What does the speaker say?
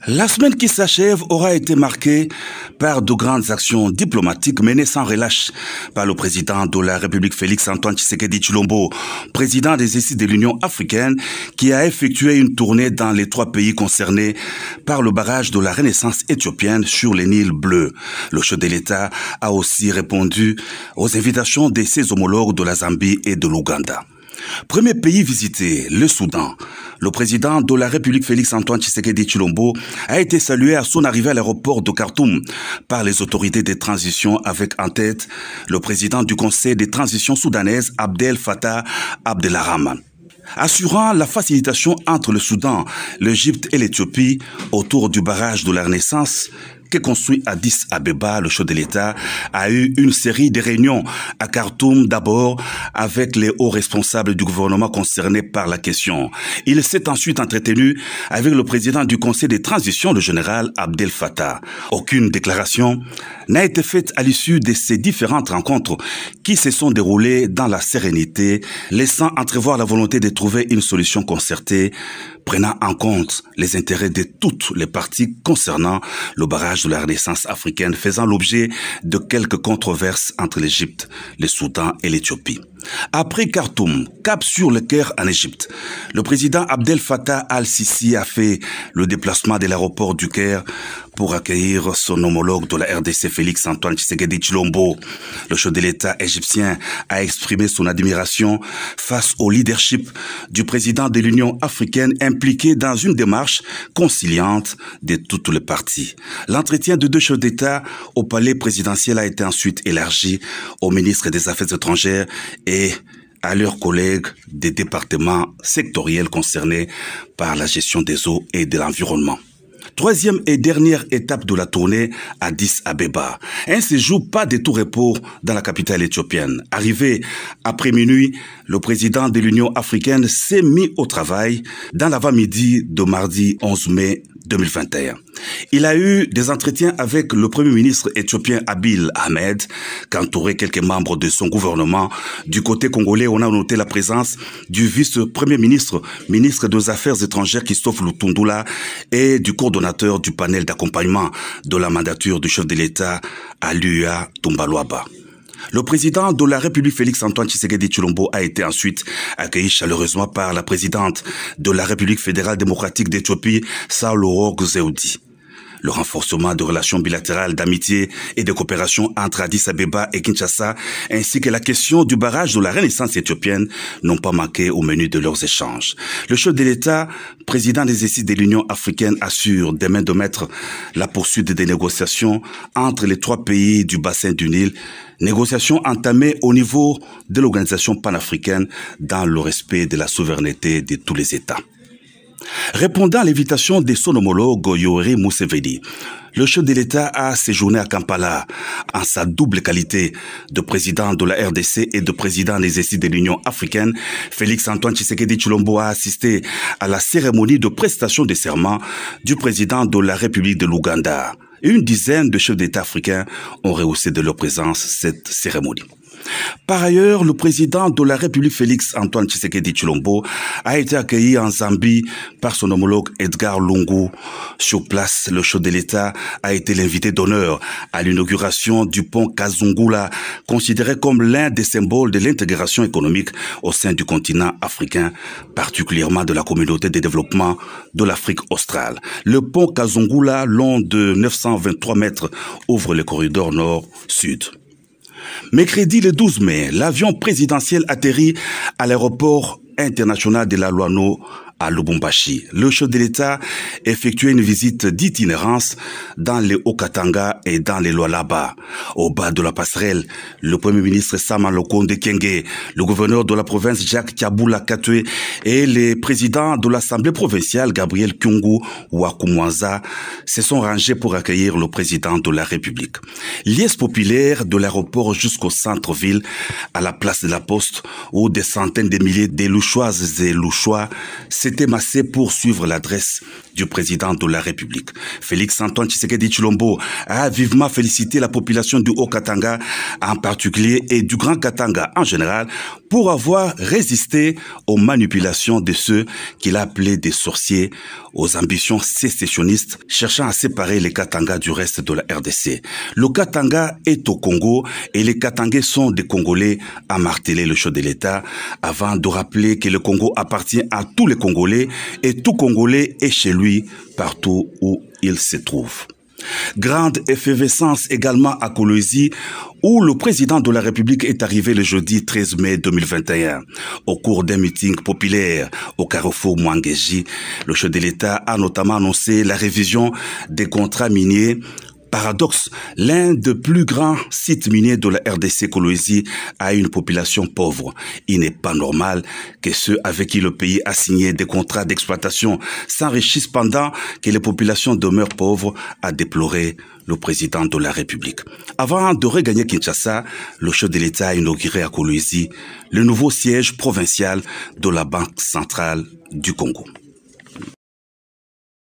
La semaine qui s'achève aura été marquée par de grandes actions diplomatiques menées sans relâche par le président de la République Félix-Antoine Tshisekedi Tshilombo, président des exercices de l'Union africaine, qui a effectué une tournée dans les 3 pays concernés par le barrage de la Renaissance éthiopienne sur les Nils bleus. Le chef de l'État a aussi répondu aux invitations de ses homologues de la Zambie et de l'Ouganda. Premier pays visité, le Soudan. Le président de la République Félix-Antoine Tshisekedi Tshilombo a été salué à son arrivée à l'aéroport de Khartoum par les autorités de transition avec en tête le président du Conseil des transitions soudanaises Abdel Fattah Abdelrahman. Assurant la facilitation entre le Soudan, l'Égypte et l'Éthiopie autour du barrage de la Renaissance, qui est construit à Addis Abeba, le chef de l'État a eu une série de réunions à Khartoum d'abord avec les hauts responsables du gouvernement concernés par la question. Il s'est ensuite entretenu avec le président du Conseil des transitions, le général Abdel Fattah. Aucune déclaration n'a été faite à l'issue de ces différentes rencontres qui se sont déroulées dans la sérénité, laissant entrevoir la volonté de trouver une solution concertée, prenant en compte les intérêts de toutes les parties concernant le barrage de la Renaissance africaine, faisant l'objet de quelques controverses entre l'Égypte, le Soudan et l'Éthiopie. Après Khartoum, cap sur le Caire en Égypte, le président Abdel Fattah al-Sisi a fait le déplacement de l'aéroport du Caire pour accueillir son homologue de la RDC Félix-Antoine Tshisekedi Tshilombo. Le chef de l'État égyptien a exprimé son admiration face au leadership du président de l'Union africaine impliqué dans une démarche conciliante de toutes les parties. L'entretien de 2 chefs d'État au palais présidentiel a été ensuite élargi au ministre des Affaires étrangères et à leurs collègues des départements sectoriels concernés par la gestion des eaux et de l'environnement. Troisième et dernière étape de la tournée, Addis Abeba. Un séjour pas de tout repos dans la capitale éthiopienne. Arrivé après minuit, le président de l'Union africaine s'est mis au travail dans l'avant-midi de mardi 11 mai 2021. Il a eu des entretiens avec le premier ministre éthiopien Abiy Ahmed, qu'entouraient quelques membres de son gouvernement. Du côté congolais, on a noté la présence du vice-premier ministre, ministre des Affaires étrangères Christophe Lutundula et du coordonnateur du panel d'accompagnement de la mandature du chef de l'État Aluya Tumbalwaba. Le président de la République Félix-Antoine Tshisekedi Tshilombo a été ensuite accueilli chaleureusement par la présidente de la République fédérale démocratique d'Éthiopie, Sahle-Work Zewde. Le renforcement de relations bilatérales d'amitié et de coopération entre Addis Abeba et Kinshasa, ainsi que la question du barrage de la Renaissance éthiopienne n'ont pas manqué au menu de leurs échanges. Le chef de l'État, président des exercices de l'Union africaine, assure demain de mettre la poursuite des négociations entre les 3 pays du bassin du Nil, négociations entamées au niveau de l'organisation panafricaine dans le respect de la souveraineté de tous les États. Répondant à l'invitation de son homologue Yoweri Museveni, le chef de l'État a séjourné à Kampala en sa double qualité de président de la RDC et de président des exercices de l'Union africaine. Félix-Antoine Tshisekedi Tshilombo a assisté à la cérémonie de prestation de serment du président de la République de l'Ouganda. Une dizaine de chefs d'État africains ont rehaussé de leur présence cette cérémonie. Par ailleurs, le président de la République Félix-Antoine Tshisekedi Tshilombo a été accueilli en Zambie par son homologue Edgar Lungu. Sur place, le chef de l'État a été l'invité d'honneur à l'inauguration du pont Kazungula, considéré comme l'un des symboles de l'intégration économique au sein du continent africain, particulièrement de la communauté de développement de l'Afrique australe. Le pont Kazungula, long de 923 mètres, ouvre le corridor nord-sud. Mercredi le 12 mai, l'avion présidentiel atterrit à l'aéroport international de la Luano à Lubumbashi. Le chef de l'État effectuait une visite d'itinérance dans les Haut-Katanga et dans les Lualaba. Au bas de la passerelle, le premier ministre Sama Lukonde Kyenge, le gouverneur de la province Jacques Tiabula Katwe et les présidents de l'Assemblée provinciale Gabriel Kyungu Wakumwanza se sont rangés pour accueillir le président de la République. Liesse populaire de l'aéroport jusqu'au centre-ville, à la place de la Poste, où des centaines de milliers de Louchoises et Louchois s'étaient s'étaient massés pour suivre l'adresse du président de la République. Félix-Antoine Tshisekedi Tshilombo a vivement félicité la population du Haut-Katanga en particulier et du Grand Katanga en général pour avoir résisté aux manipulations de ceux qu'il a appelés des sorciers, aux ambitions sécessionnistes cherchant à séparer les Katanga du reste de la RDC. Le Katanga est au Congo et les Katangais sont des Congolais, a martelé le chef de l'État avant de rappeler que le Congo appartient à tous les Congolais et tout Congolais est chez lui partout où il se trouve. Grande effervescence également à Kolwezi, où le président de la République est arrivé le jeudi 13 mai 2021. Au cours d'un meeting populaire au carrefour Mwangeji, le chef de l'État a notamment annoncé la révision des contrats miniers. Paradoxe, l'un des plus grands sites miniers de la RDC Kolwezi a une population pauvre. Il n'est pas normal que ceux avec qui le pays a signé des contrats d'exploitation s'enrichissent pendant que les populations demeurent pauvres, a déploré le président de la République. Avant de regagner Kinshasa, le chef de l'État a inauguré à Kolwezi le nouveau siège provincial de la Banque centrale du Congo.